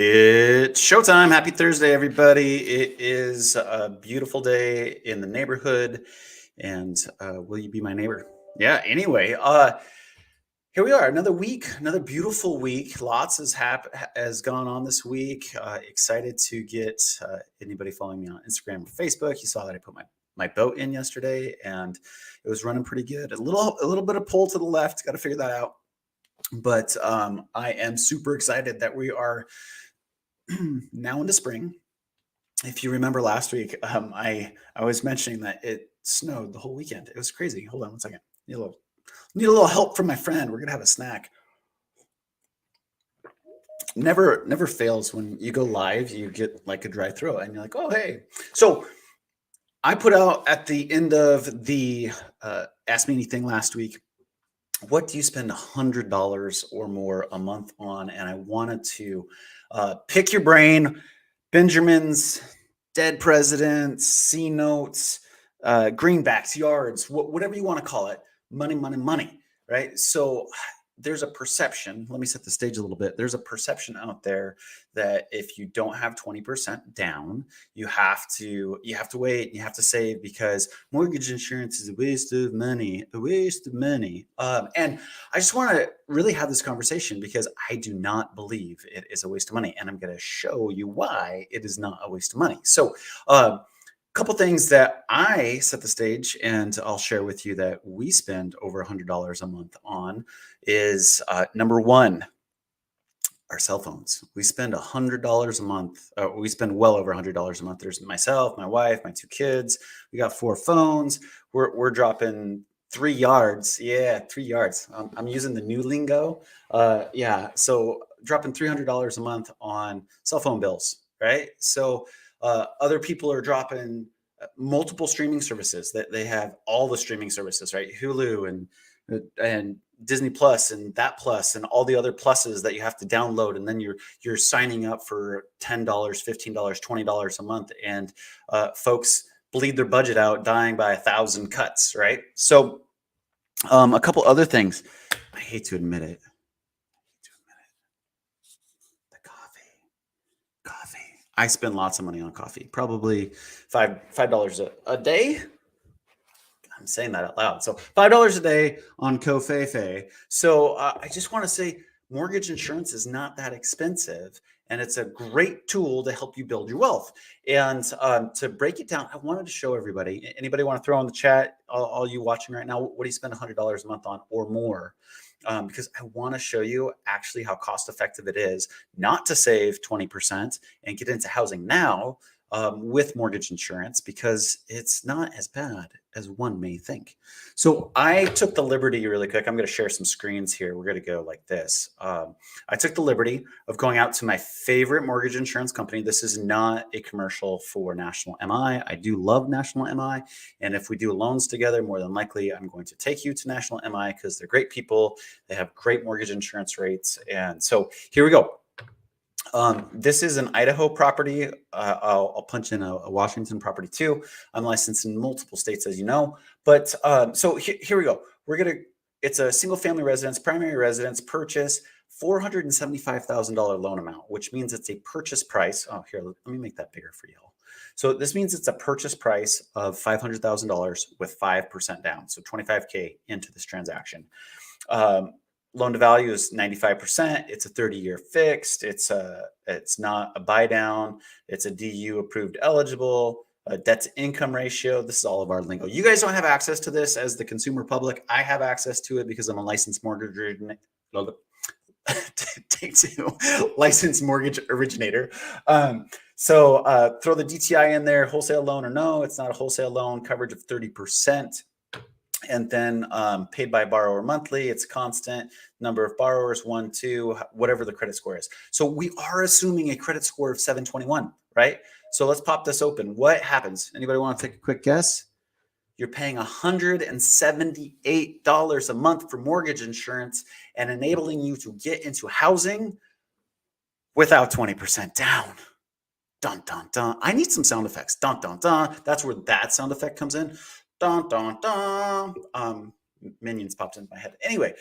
It's showtime. Happy Thursday, everybody. It is a beautiful day in the neighborhood. And will you be my neighbor? Yeah, anyway, here we are. Another week, another beautiful week. Lots has gone on this week. Excited to get anybody following me on Instagram or Facebook. You saw that I put my boat in yesterday and it was running pretty good. A little bit of pull to the left. Got to figure that out. But I am super excited that we are now into spring. If you remember last week, I was mentioning that it snowed the whole weekend. It was crazy. Hold on one second. Need a little help from my friend. We're gonna have a snack. Never fails when you go live. You get like a dry throat, and you're like, oh hey. So I put out at the end of the Ask Me Anything last week. What do you spend $100 or more a month on? And I wanted to pick your brain. Benjamin's, dead presidents, C notes, greenbacks, yards, whatever you want to call it. Money, money, money, right? So there's a perception. Let me set the stage a little bit. There's a perception out there that if you don't have 20% down, you have to wait, you have to save because mortgage insurance is a waste of money, a waste of money. And I just want to really have this conversation because I do not believe it is a waste of money, and I'm going to show you why it is not a waste of money. So, couple things that I set the stage and I'll share with you that we spend over $100 a month on is number one, our cell phones. We spend $100 a month. We spend well over $100 a month. There's myself, my wife, my two kids. We got 4 phones. We're dropping 3 yards. Yeah, 3 yards. I'm using the new lingo. Yeah, so dropping $300 a month on cell phone bills, right? So other people are dropping multiple streaming services. That they have all the streaming services, right? Hulu and Disney Plus and that Plus and all the other pluses that you have to download, and then you're signing up for $10, $15, $20 a month, and folks bleed their budget out, dying by 1,000 cuts, right? So a couple other things. I hate to admit it. Coffee. I spend lots of money on coffee, probably $5 a day. I'm saying that out loud. So $5 a day on Covfefe. So I just want to say mortgage insurance is not that expensive, and it's a great tool to help you build your wealth. And to break it down, I wanted to show everybody. Anybody want to throw in the chat? All you watching right now, what do you spend $100 a month on or more? Because I want to show you actually how cost effective it is not to save 20% and get into housing now with mortgage insurance, because it's not as bad as one may think. So I took the liberty really quick. I'm going to share some screens here. We're going to go like this. I took the liberty of going out to my favorite mortgage insurance company. This is not a commercial for National MI. I do love National MI. And if we do loans together, more than likely, I'm going to take you to National MI because they're great people. They have great mortgage insurance rates. And so here we go. This is an Idaho property. I'll punch in a Washington property too. I'm licensed in multiple states, as you know. But so here we go. It's a single family residence, primary residence purchase, $475,000 loan amount, which means it's a purchase price. Oh, here, let me make that bigger for y'all. So this means it's a purchase price of $500,000 with 5% down. So $25K into this transaction. Loan to value is 95%. It's a 30-year fixed. It's not a buy down. It's a DU approved eligible. Debt to income ratio. This is all of our lingo. You guys don't have access to this as the consumer public. I have access to it because I'm a licensed mortgage originator. Licensed mortgage originator. So throw the DTI in there. Wholesale loan or no? It's not a wholesale loan. Coverage of 30%. And then paid by borrower monthly, it's constant. Number of borrowers, 1, 2, whatever the credit score is. So we are assuming a credit score of 721, right? So let's pop this open. What happens? Anybody want to take a quick guess? You're paying $178 a month for mortgage insurance and enabling you to get into housing without 20% down. Dun, dun, dun. I need some sound effects. Dun, dun, dun. That's where that sound effect comes in. Dun, dun, dun. Minions popped into my head. Anyway,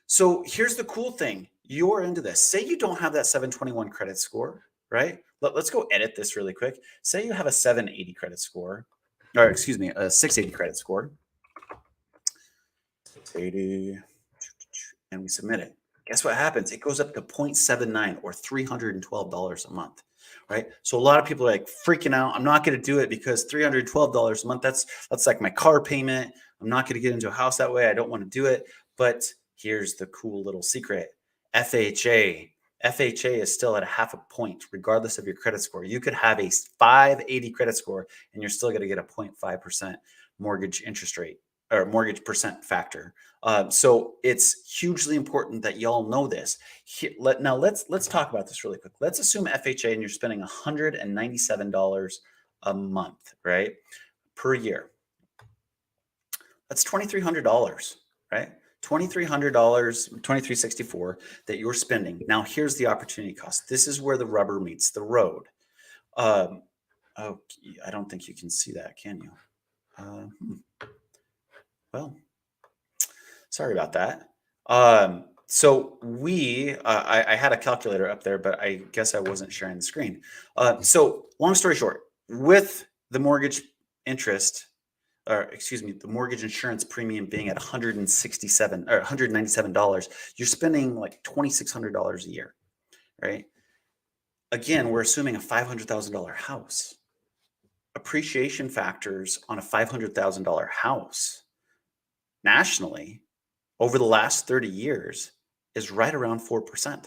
so here's the cool thing. you're into this. Say you don't have that 721 credit score, right? Let's go edit this really quick. Say you have a 780 credit score, or excuse me, a 680 credit score. 680, and we submit it. Guess what happens? It goes up to 0.79 or $312 a month, right? So a lot of people are like freaking out. I'm not going to do it because $312 a month, that's like my car payment. I'm not going to get into a house that way. I don't want to do it. But here's the cool little secret. FHA. FHA is still at a half a point, regardless of your credit score. You could have a 580 credit score and you're still going to get a 0.5% mortgage interest rate or mortgage percent factor. So it's hugely important that y'all know this. Now let's talk about this really quick. Let's assume FHA and you're spending $197 a month, right, per year. That's $2,300, right? $2,300, $2,364 that you're spending. Now here's the opportunity cost. This is where the rubber meets the road. Oh, I don't think you can see that, can you? Well, sorry about that. So I had a calculator up there, but I guess I wasn't sharing the screen. So long story short, with the mortgage interest, or excuse me, the mortgage insurance premium being at $167 or $197, you're spending like $2,600 a year, right? Again, we're assuming a $500,000 house. Appreciation factors on a $500,000 house nationally over the last 30 years is right around 4%.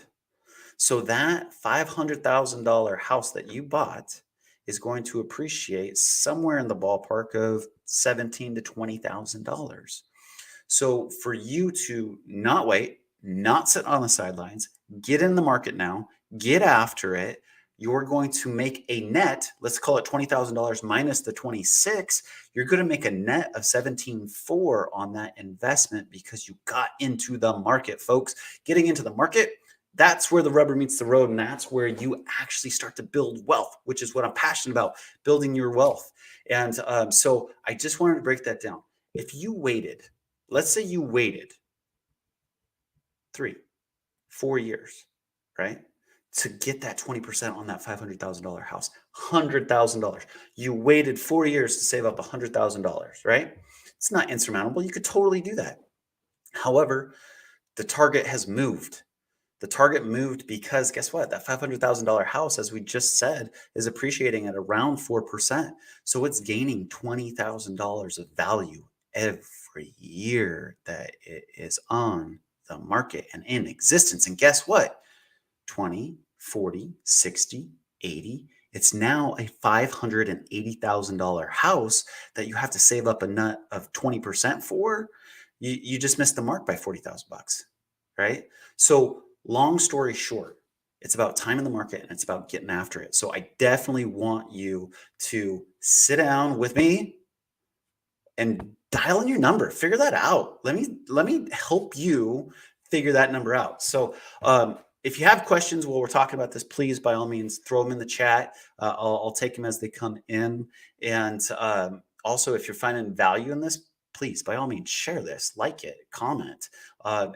So that $500,000 house that you bought is going to appreciate somewhere in the ballpark of $17,000 to $20,000. So for you to not wait, not sit on the sidelines, get in the market now, get after it, you're going to make a net, let's call it $20,000 minus the 26, you're going to make a net of 17.4 on that investment because you got into the market, folks. Getting into the market, that's where the rubber meets the road, and that's where you actually start to build wealth, which is what I'm passionate about, building your wealth. And so I just wanted to break that down. If you waited, let's say you waited 3-4 years, right, to get that 20% on that $500,000 house, $100,000. You waited 4 years to save up $100,000, right? It's not insurmountable. You could totally do that. However, the target has moved. The target moved because guess what? That $500,000 house, as we just said, is appreciating at around 4%. So it's gaining $20,000 of value every year that it is on the market and in existence. And guess what? 20, 40, 60, 80. It's now a $580,000 house that you have to save up a nut of 20% for. You just missed the mark by 40,000 bucks, right? So long story short, it's about time in the market and it's about getting after it. So I definitely want you to sit down with me and dial in your number, figure that out. Let me help you figure that number out. So, if you have questions while we're talking about this, please, by all means, throw them in the chat. I'll take them as they come in. And also, if you're finding value in this, please, by all means, share this, like it, comment.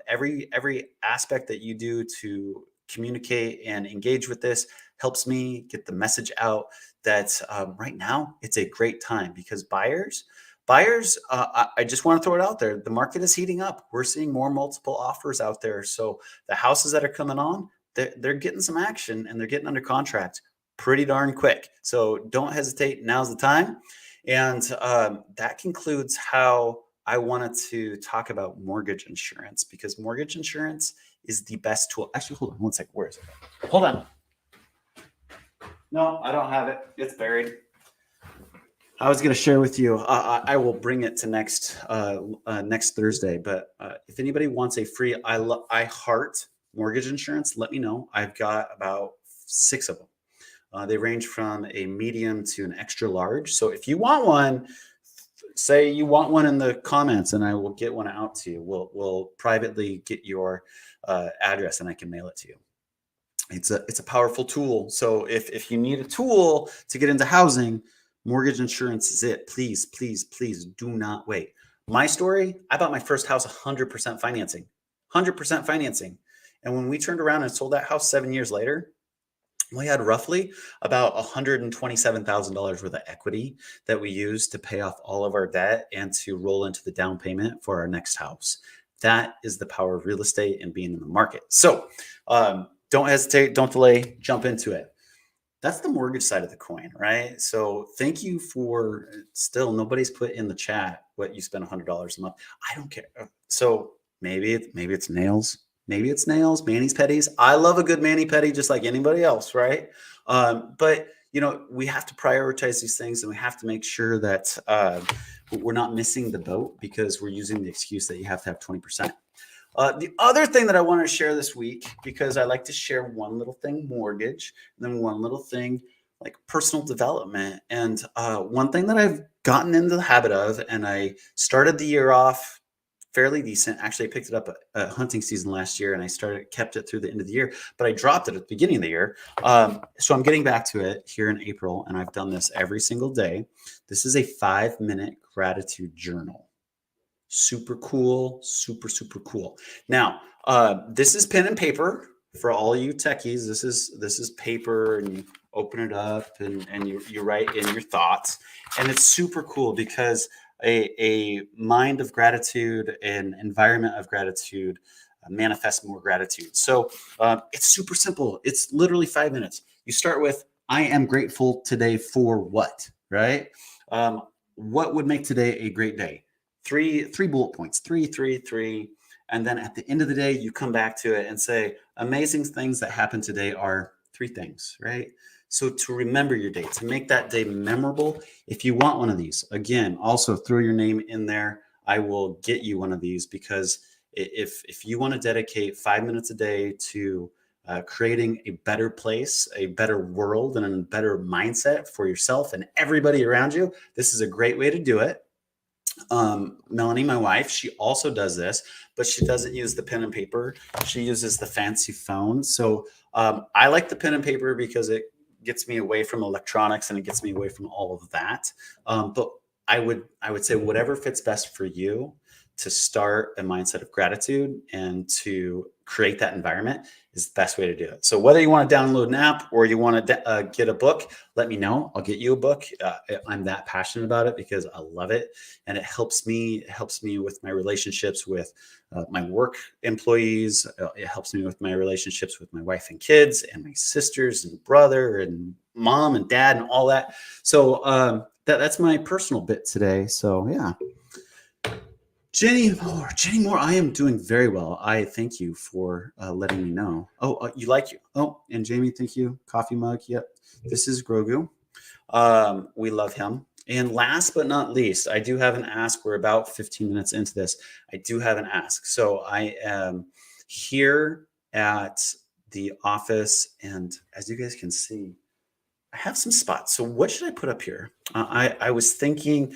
Every aspect that you do to communicate and engage with this helps me get the message out that right now it's a great time because buyers, I just want to throw it out there. The market is heating up. We're seeing more multiple offers out there. So the houses that are coming on, they're getting some action and they're getting under contract pretty darn quick. So don't hesitate. Now's the time. And that concludes how I wanted to talk about mortgage insurance because mortgage insurance is the best tool. Actually, hold on one second. Where is it? Hold on. No, I don't have it. It's buried. I was going to share with you. I will bring it to next Thursday. But if anybody wants a free I Heart mortgage insurance, let me know. I've got about 6 of them. They range from a medium to an extra large. So if you want one, say you want one in the comments, and I will get one out to you. We'll privately get your address, and I can mail it to you. It's a powerful tool. So if you need a tool to get into housing, mortgage insurance is it. Please, please, please do not wait. My story, I bought my first house 100% financing. And when we turned around and sold that house 7 years later, we had roughly about $127,000 worth of equity that we used to pay off all of our debt and to roll into the down payment for our next house. That is the power of real estate and being in the market. So don't hesitate, don't delay, jump into it. That's the mortgage side of the coin, right? So thank you for still nobody's put in the chat what you spend $100 a month. I don't care. So maybe it's nails. Maybe it's nails, manis petties. I love a good mani pedi just like anybody else, right? But we have to prioritize these things, and we have to make sure that we're not missing the boat because we're using the excuse that you have to have 20%. The other thing that I want to share this week, because I like to share one little thing mortgage, and then one little thing like personal development. And one thing that I've gotten into the habit of, and I started the year off fairly decent. Actually, I picked it up at hunting season last year, and I kept it through the end of the year, but I dropped it at the beginning of the year. So I'm getting back to it here in April, and I've done this every single day. This is a 5-minute gratitude journal. Super cool, super cool. Now, this is pen and paper for all you techies. This is paper, and you open it up and you write in your thoughts, and it's super cool because a mind of gratitude, an environment of gratitude manifests more gratitude. So it's super simple. It's literally 5 minutes. You start with, I am grateful today for what, right? What would make today a great day? Three bullet points, three. And then at the end of the day, you come back to it and say, amazing things that happen today are 3 things, right? So to remember your day, to make that day memorable, if you want one of these, again, also throw your name in there. I will get you one of these, because if you want to dedicate 5 minutes a day to creating a better place, a better world, and a better mindset for yourself and everybody around you, this is a great way to do it. Melanie, my wife, she also does this, but she doesn't use the pen and paper. She uses the fancy phone. So I like the pen and paper because it gets me away from electronics and it gets me away from all of that. But I would say whatever fits best for you to start a mindset of gratitude and to create that environment is the best way to do it. So whether you want to download an app or you want to get a book, let me know. I'll get you a book. I'm that passionate about it because I love it. And it helps me. It helps me with my relationships with my work employees. It helps me with my relationships with my wife and kids and my sisters and brother and mom and dad and all that. So that's my personal bit today. So yeah. Jenny Moore, I am doing very well. I thank you for letting me know. Oh, you like you. Oh, and Jamie, thank you. Coffee mug. Yep. This is Grogu. We love him. And last but not least, I do have an ask. We're about 15 minutes into this. I do have an ask. So I am here at the office, and as you guys can see, I have some spots. So what should I put up here? I was thinking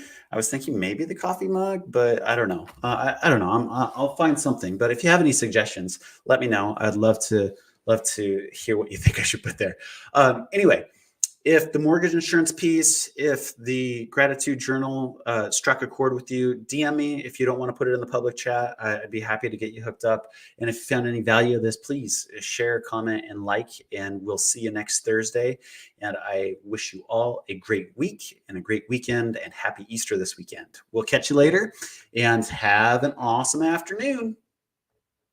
maybe the coffee mug, but I don't know. I don't know. I'll find something. But if you have any suggestions, let me know. I'd love to hear what you think I should put there. Anyway, if the mortgage insurance piece, if the gratitude journal struck a chord with you, DM me. If you don't want to put it in the public chat, I'd be happy to get you hooked up. And if you found any value of this, please share, comment, and like, and we'll see you next Thursday. And I wish you all a great week and a great weekend, and happy Easter this weekend. We'll catch you later, and have an awesome afternoon.